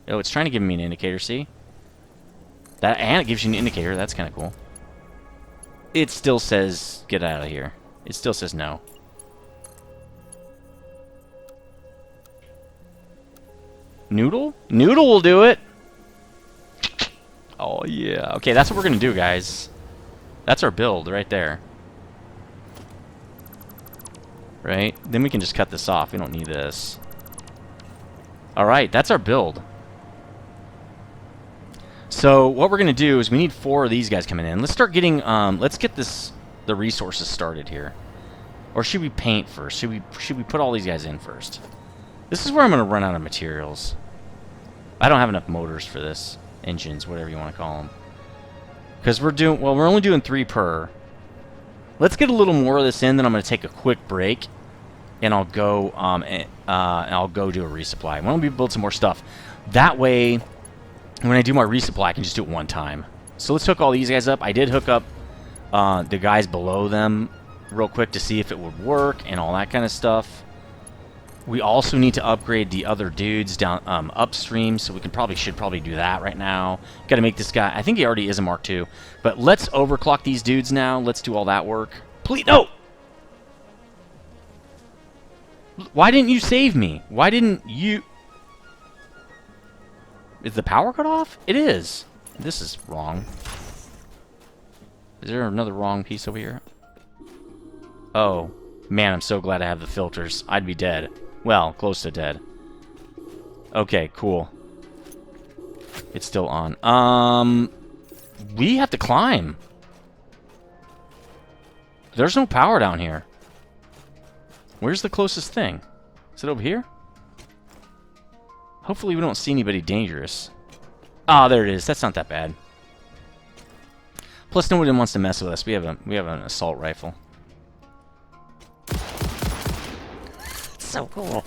Oh, it's trying to give me an indicator, see? That, and it gives you an indicator. That's kind of cool. It still says, get out of here. It still says no. Noodle? Noodle will do it! Oh, yeah. Okay, that's what we're going to do, guys. That's our build right there. Right? Then we can just cut this off. We don't need this. Alright, that's our build. So, what we're going to do is we need 4 of these guys coming in. Let's start getting, let's get the resources started here. Or should we paint first? Should we put all these guys in first? This is where I'm going to run out of materials. I don't have enough motors for this. Engines, whatever you want to call them. Because we're doing, well, we're only doing 3 per. Let's get a little more of this in, then I'm going to take a quick break. And I'll go, I'll go do a resupply. Why don't we build some more stuff? That way, when I do my resupply, I can just do it one time. So let's hook all these guys up. I did hook up the guys below them real quick to see if it would work and all that kind of stuff. We also need to upgrade the other dudes down upstream, so we should probably do that right now. Got to make this guy. I think he already is a Mark II, but let's overclock these dudes now. Let's do all that work. Please, no. Why didn't you save me? Why didn't you? Is the power cut off? It is. This is wrong. Is there another wrong piece over here? Oh, man, I'm so glad I have the filters. I'd be dead. Well, close to dead. Okay, cool. It's still on. We have to climb. There's no power down here. Where's the closest thing? Is it over here? Hopefully we don't see anybody dangerous. Ah, there it is. That's not that bad. Plus, nobody wants to mess with us. We have an assault rifle. So cool.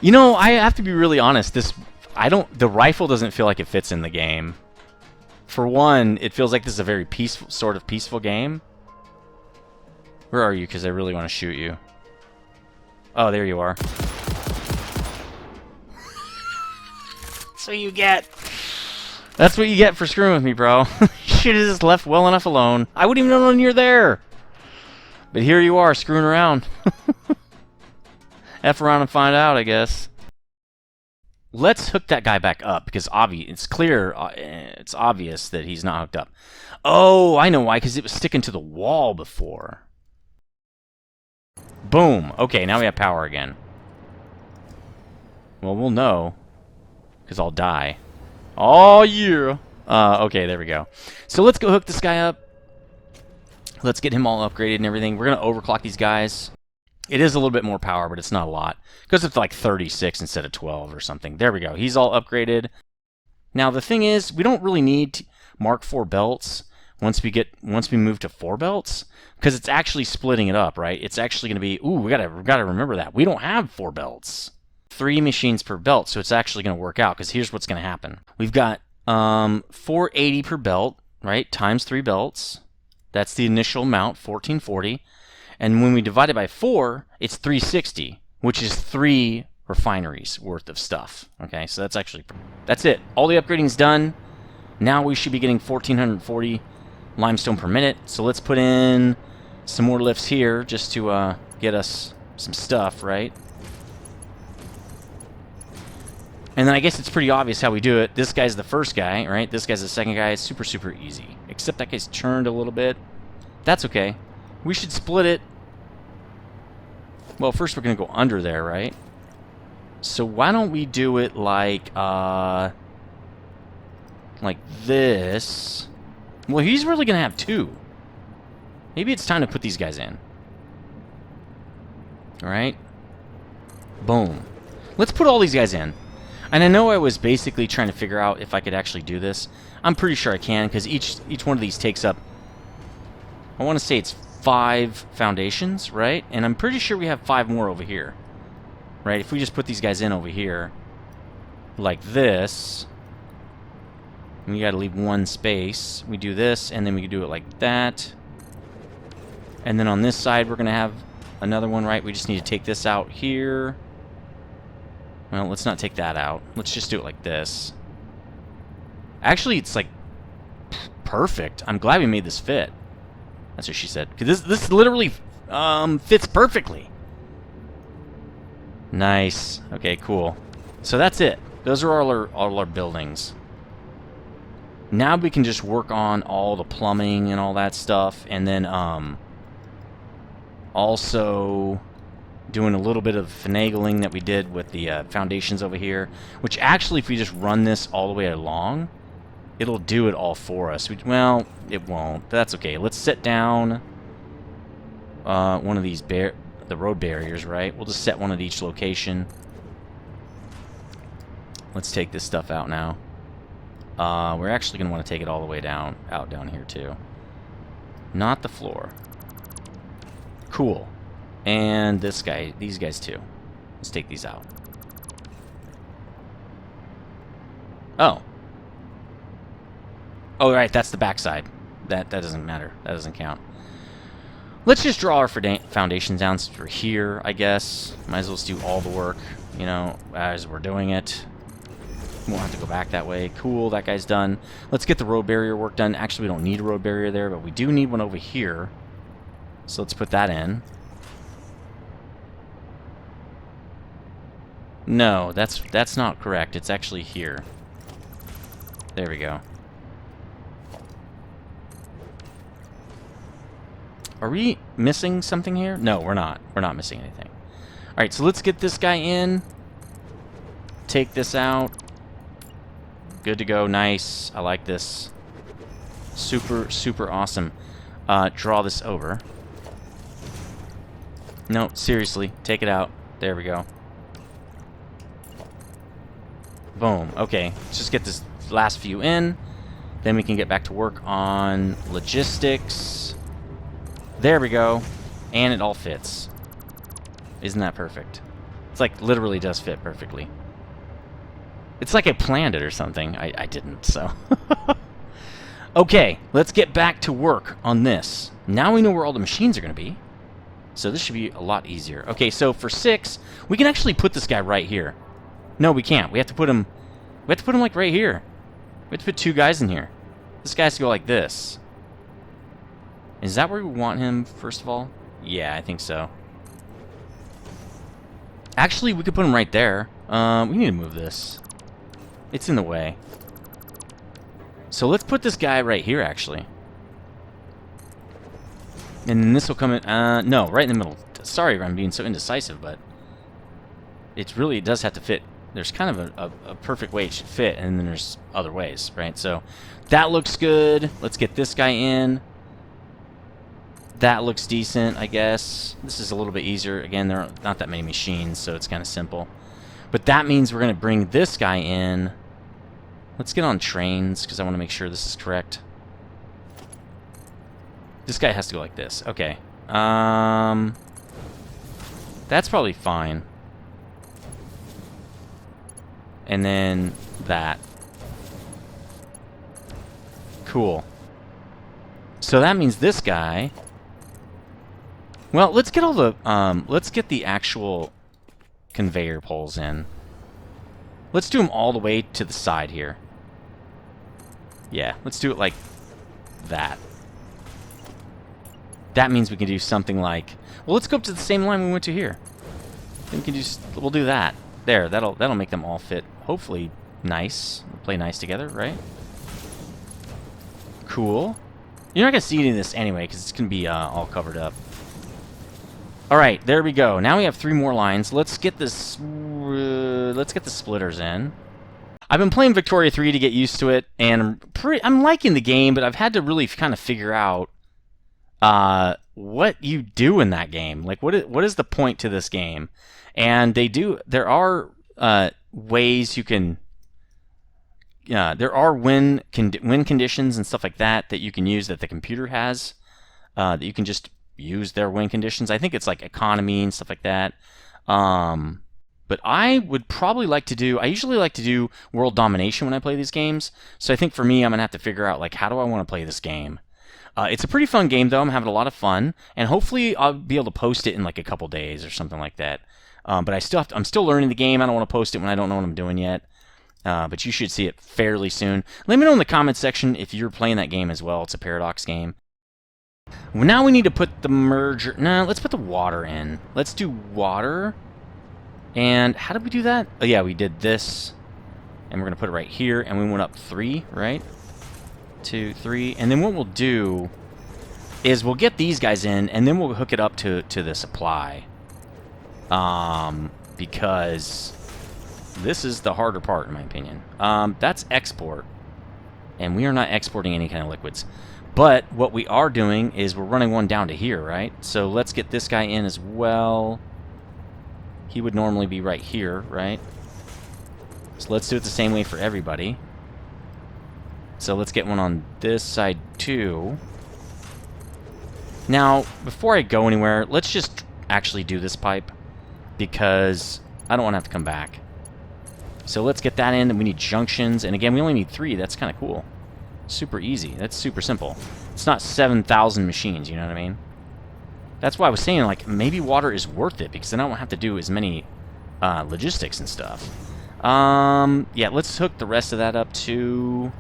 You know, I have to be really honest. The rifle doesn't feel like it fits in the game. For one, it feels like this is a very peaceful game. Where are you? Because I really want to shoot you. Oh, there you are. That's what you get. That's what you get for screwing with me, bro. Should have just left well enough alone. I wouldn't even know when you're there. But here you are, screwing around. F around and find out, I guess. Let's hook that guy back up, because it's clear, it's obvious that he's not hooked up. Oh, I know why, because it was sticking to the wall before. Boom. Okay, now we have power again. Well, we'll know, because I'll die. Oh, yeah. Okay, there we go. So let's go hook this guy up. Let's get him all upgraded and everything. We're going to overclock these guys. It is a little bit more power, but it's not a lot. It goes up to like 36 instead of 12 or something. There we go. He's all upgraded. Now, the thing is, we don't really need Mark IV belts once we move to 4 belts, because it's actually splitting it up, right? It's actually going to be, ooh, we gotta remember that. We don't have 4 belts. 3 machines per belt, so it's actually going to work out, because here's what's going to happen. We've got 480 per belt, right, times 3 belts. That's the initial amount, 1440. And when we divide it by 4, it's 360, which is 3 refineries worth of stuff. Okay, so that's it. All the upgrading's done. Now we should be getting 1440 limestone per minute. So let's put in some more lifts here just to get us some stuff, right? And then I guess it's pretty obvious how we do it. This guy's the first guy, right? This guy's the second guy. It's super, super easy. Except that guy's turned a little bit. That's okay. We should split it. Well, first we're going to go under there, right? So why don't we do it like this? Well, he's really going to have 2. Maybe it's time to put these guys in. All right? Boom. Let's put all these guys in. And I know I was basically trying to figure out if I could actually do this. I'm pretty sure I can, because each one of these takes up, I want to say it's 5 foundations, right? And I'm pretty sure we have 5 more over here, right? If we just put these guys in over here, like this, and we got to leave 1 space. We do this, and then we can do it like that. And then on this side, we're going to have another one, right? We just need to take this out here. Well, let's not take that out. Let's just do it like this. Actually, it's like perfect. I'm glad we made this fit. That's what she said. Because this literally fits perfectly. Nice. Okay, cool. So that's it. Those are all our buildings. Now we can just work on all the plumbing and all that stuff, and then also doing a little bit of finagling that we did with the foundations over here, which actually, if we just run this all the way along, it'll do it all for us. Well, it won't, but that's okay. Let's set down one of these the road barriers, right? We'll just set one at each location. Let's take this stuff out now. We're actually going to want to take it all the way down here too. Not the floor. Cool. And these guys too. Let's take these out. Oh. Oh, right, that's the backside. That doesn't matter. That doesn't count. Let's just draw our foundations down since we're here, I guess. Might as well just do all the work, you know, as we're doing it. Won't have to go back that way. Cool, that guy's done. Let's get the road barrier work done. Actually, we don't need a road barrier there, but we do need one over here. So let's put that in. No, that's not correct. It's actually here. There we go. Are we missing something here? No, we're not. We're not missing anything. Alright, so let's get this guy in. Take this out. Good to go. Nice. I like this. Super, super awesome. Draw this over. No, seriously. Take it out. There we go. Boom. Okay. Let's just get this last few in. Then we can get back to work on logistics. There we go. And it all fits. Isn't that perfect? It's like literally does fit perfectly. It's like I planned it or something. I didn't, so. Okay, let's get back to work on this. Now we know where all the machines are going to be. So this should be a lot easier. Okay, so for 6, we can actually put this guy right here. No, we can't. We have to put him like right here. We have to put 2 guys in here. This guy has to go like this. Is that where we want him, first of all? Yeah, I think so. Actually, we could put him right there. We need to move this. It's in the way. So let's put this guy right here, actually. And then this will come in... no, right in the middle. Sorry I'm being so indecisive, but... It does have to fit. There's kind of a perfect way it should fit, and then there's other ways, right? So, that looks good. Let's get this guy in. That looks decent, I guess. This is a little bit easier. Again, there are not that many machines, so it's kind of simple. But that means we're going to bring this guy in. Let's get on trains, because I want to make sure this is correct. This guy has to go like this. Okay. That's probably fine. And then that. Cool. So that means this guy... Well, let's get all the, let's get the actual conveyor poles in. Let's do them all the way to the side here. Yeah, let's do it like that. That means we can do something like... Well, let's go up to the same line we went to here. Then we can just... We'll do that. There, that'll make them all fit, hopefully, nice. We'll play nice together, right? Cool. You're not going to see any of this anyway, because it's going to be all covered up. Alright, there we go. Now we have 3 more lines. Let's get this... let's get the splitters in. I've been playing Factorio 3 to get used to it, and I'm liking the game, but I've had to really kind of figure out what you do in that game. Like, what is the point to this game? And there are ways you can... there are win conditions and stuff like that you can use that the computer has, that you can just use their win conditions. I think it's like economy and stuff like that. But I would probably like to do... I usually like to do world domination when I play these games. So I think for me, I'm going to have to figure out, like, how do I want to play this game? It's a pretty fun game, though. I'm having a lot of fun. And hopefully I'll be able to post it in, like, a couple days or something like that. But I'm still learning the game. I don't want to post it when I don't know what I'm doing yet. But you should see it fairly soon. Let me know in the comments section if you're playing that game as well. It's a Paradox game. Well, now we need to put the merger... No, let's put the water in. Let's do water. And how did we do that? Oh, yeah, we did this. And we're going to put it right here. And we went up 3, right? 2, 3. And then what we'll do is we'll get these guys in, and then we'll hook it up to the supply. Because this is the harder part, in my opinion. That's export. And we are not exporting any kind of liquids. But what we are doing is we're running one down to here, right? So let's get this guy in as well. He would normally be right here, right? So let's do it the same way for everybody. So let's get one on this side too. Now, before I go anywhere, let's just actually do this pipe, because I don't want to have to come back. So let's get that in, and we need junctions, and again, we only need 3. That's kind of cool. Super easy. That's super simple. It's not 7,000 machines, you know what I mean? That's why I was saying, like, maybe water is worth it, because then I don't have to do as many logistics and stuff. Yeah, let's hook the rest of that up to...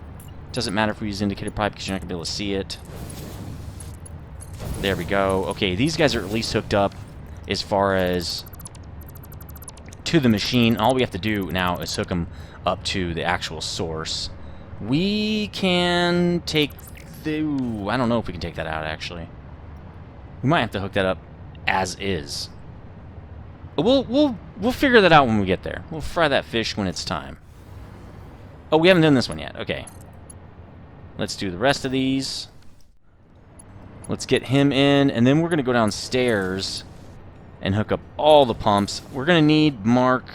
Doesn't matter if we use indicator pipe, because you're not going to be able to see it. There we go. Okay, these guys are at least hooked up as far as to the machine. All we have to do now is hook them up to the actual source. We can take the... Ooh, I don't know if we can take that out, actually. We might have to hook that up as is. We'll figure that out when we get there. We'll fry that fish when it's time. Oh, we haven't done this one yet. Okay. Let's do the rest of these. Let's get him in, and then we're going to go downstairs and hook up all the pumps. We're going to need Mark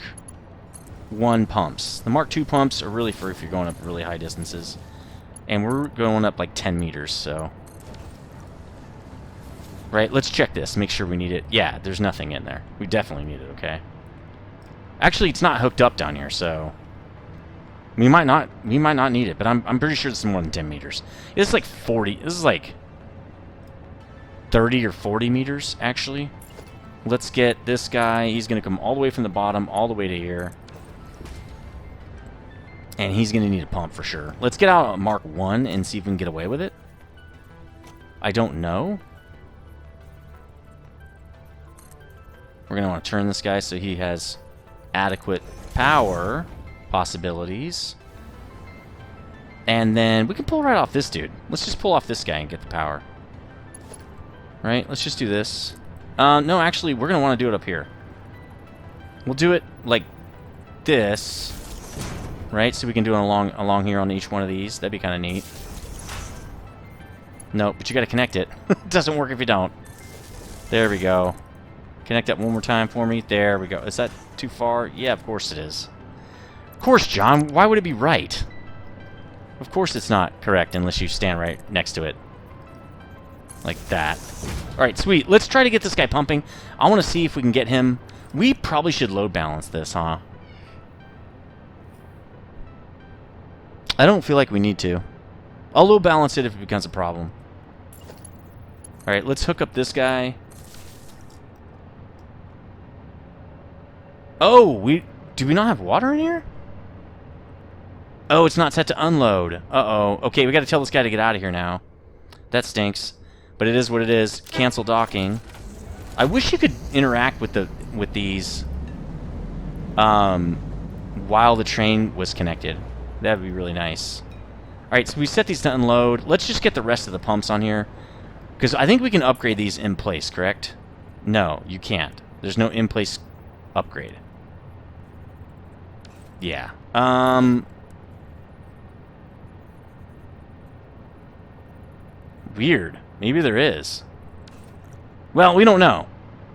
1 pumps. The Mark 2 pumps are really for if you're going up really high distances. And we're going up like 10 meters, so... Right, let's check this, make sure we need it. Yeah, there's nothing in there. We definitely need it, okay? Actually, it's not hooked up down here, so... We might not need it, but I'm pretty sure this is more than 10 meters. This is like 40, this is like 30 or 40 meters, actually. Let's get this guy, he's gonna come all the way from the bottom, all the way to here. And he's gonna need a pump for sure. Let's get out Mark 1 and see if we can get away with it. I don't know. We're going to want to turn this guy so he has adequate power possibilities. And then we can pull right off this dude. Let's just pull off this guy and get the power. Right? Let's just do this. No, actually, we're going to want to do it up here. We'll do it like this. Right? So we can do it along here on each one of these. That'd be kind of neat. No, but you got to connect it. It doesn't work if you don't. There we go. Connect that one more time for me. There we go. Is that too far? Yeah, of course it is. Of course, John. Why would it be right? Of course it's not correct unless you stand right next to it. Like that. Alright, sweet. Let's try to get this guy pumping. I want to see if we can get him. We probably should load balance this, huh? I don't feel like we need to. I'll load balance it if it becomes a problem. Alright, let's hook up this guy. Oh, do we not have water in here? Oh, it's not set to unload. Uh-oh. Okay, we got to tell this guy to get out of here now. That stinks. But it is what it is. Cancel docking. I wish you could interact with these while the train was connected. That would be really nice. Alright, so we set these to unload. Let's just get the rest of the pumps on here. Because I think we can upgrade these in place, correct? No, you can't. There's no in-place upgrade. Yeah. Weird. Maybe there is. Well, we don't know.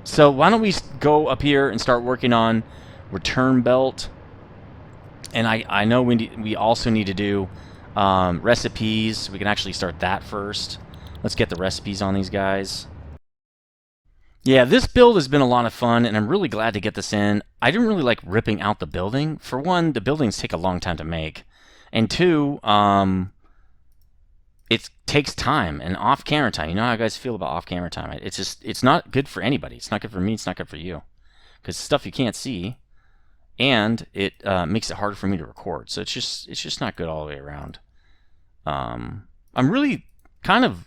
So why don't we go up here and start working on return belt. And I know we also need to do recipes. We can actually start that first. Let's get the recipes on these guys. Yeah, this build has been a lot of fun, and I'm really glad to get this in. I didn't really like ripping out the building. For one, the buildings take a long time to make. And two, it takes time and off-camera time. You know how you guys feel about off-camera time. It's not good for anybody. It's not good for me. It's not good for you. Because stuff you can't see, and it makes it harder for me to record. So it's just not good all the way around. I'm really kind of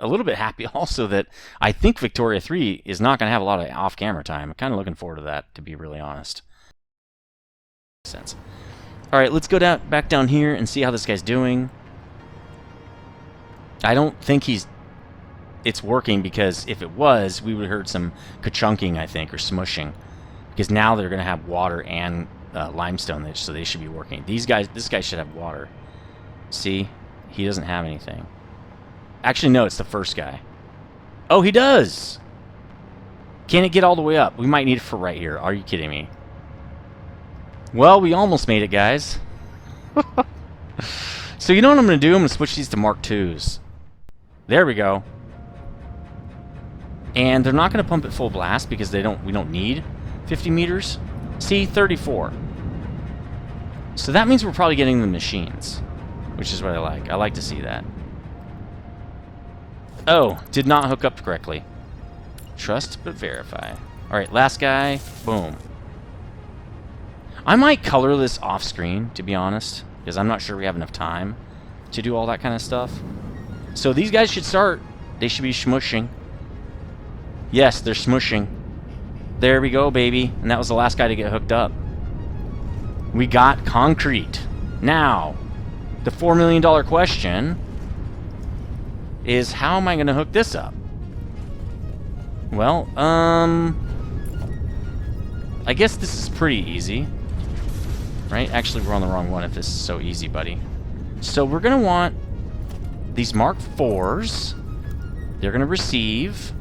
a little bit happy also that I think Factorio 3 is not going to have a lot of off-camera time. I'm kind of looking forward to that, to be really honest. Sense. All right, let's go back down here and see how this guy's doing. I don't think it's working, because if it was, we would have heard some ka-chunking, I think, or smushing. Because now they're going to have water and limestone, so they should be working. This guy should have water. See? He doesn't have anything. Actually, no, it's the first guy. Oh, he does! Can it get all the way up? We might need it for right here. Are you kidding me? Well, we almost made it, guys. So you know what I'm going to do? I'm going to switch these to Mark IIs. There we go. And they're not going to pump at full blast because we don't need 50 meters. See, 34. So that means we're probably getting the machines, which is what I like. I like to see that. Oh, did not hook up correctly. Trust but verify. Alright, last guy. Boom. I might color this off screen, to be honest, because I'm not sure we have enough time to do all that kind of stuff. So these guys should start. They should be smushing. Yes, they're smushing. There we go, baby. And that was the last guy to get hooked up. We got concrete. Now, the $4 million question is, how am I going to hook this up? Well, I guess this is pretty easy. Right? Actually, we're on the wrong one if this is so easy, buddy. So we're going to want these Mark IVs. They're going to receive.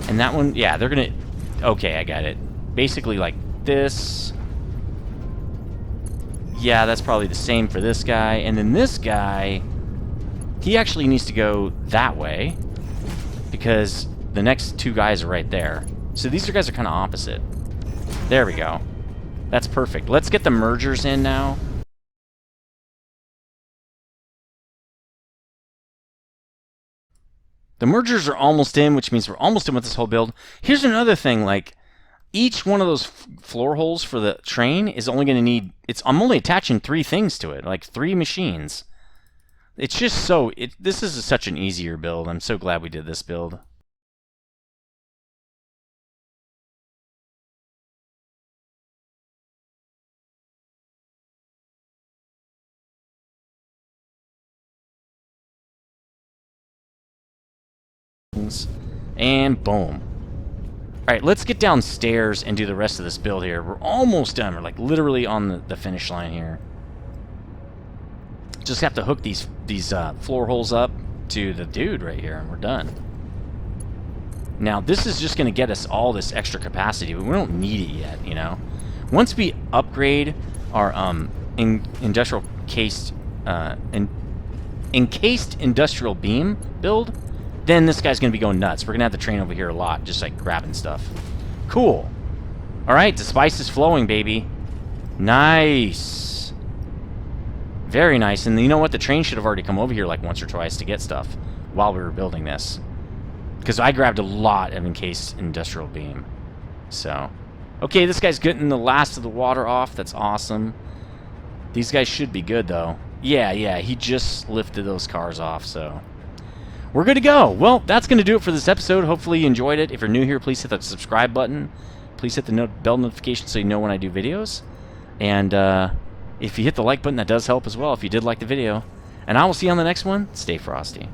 And that one, yeah, they're going to... Okay, I got it. Basically like this. Yeah, that's probably the same for this guy. And then this guy, he actually needs to go that way, because the next two guys are right there. So these guys are kind of opposite. There we go. That's perfect. Let's get the mergers in now. The mergers are almost in, which means we're almost done with this whole build. Here's another thing, like, each one of those floor holes for the train is only going to need... I'm only attaching 3 things to it, like 3 machines. It's just so... This is such an easier build. I'm so glad we did this build. And boom. Alright, let's get downstairs and do the rest of this build here. We're almost done. We're like literally on the finish line here. Just have to hook these floor holes up to the dude right here, and we're done. Now, this is just going to get us all this extra capacity, but we don't need it yet, you know? Once we upgrade our industrial cased... encased industrial beam build, then this guy's going to be going nuts. We're going to have the train over here a lot, just like grabbing stuff. Cool. Alright, the spice is flowing, baby. Nice. Very nice. And you know what? The train should have already come over here like once or twice to get stuff while we were building this. Because I grabbed a lot of encased industrial beam. So. Okay, this guy's getting the last of the water off. That's awesome. These guys should be good, though. Yeah, he just lifted those cars off, so... We're good to go. Well, that's going to do it for this episode. Hopefully you enjoyed it. If you're new here, please hit that subscribe button. Please hit the bell notification so you know when I do videos. And if you hit the like button, that does help as well if you did like the video. And I will see you on the next one. Stay frosty.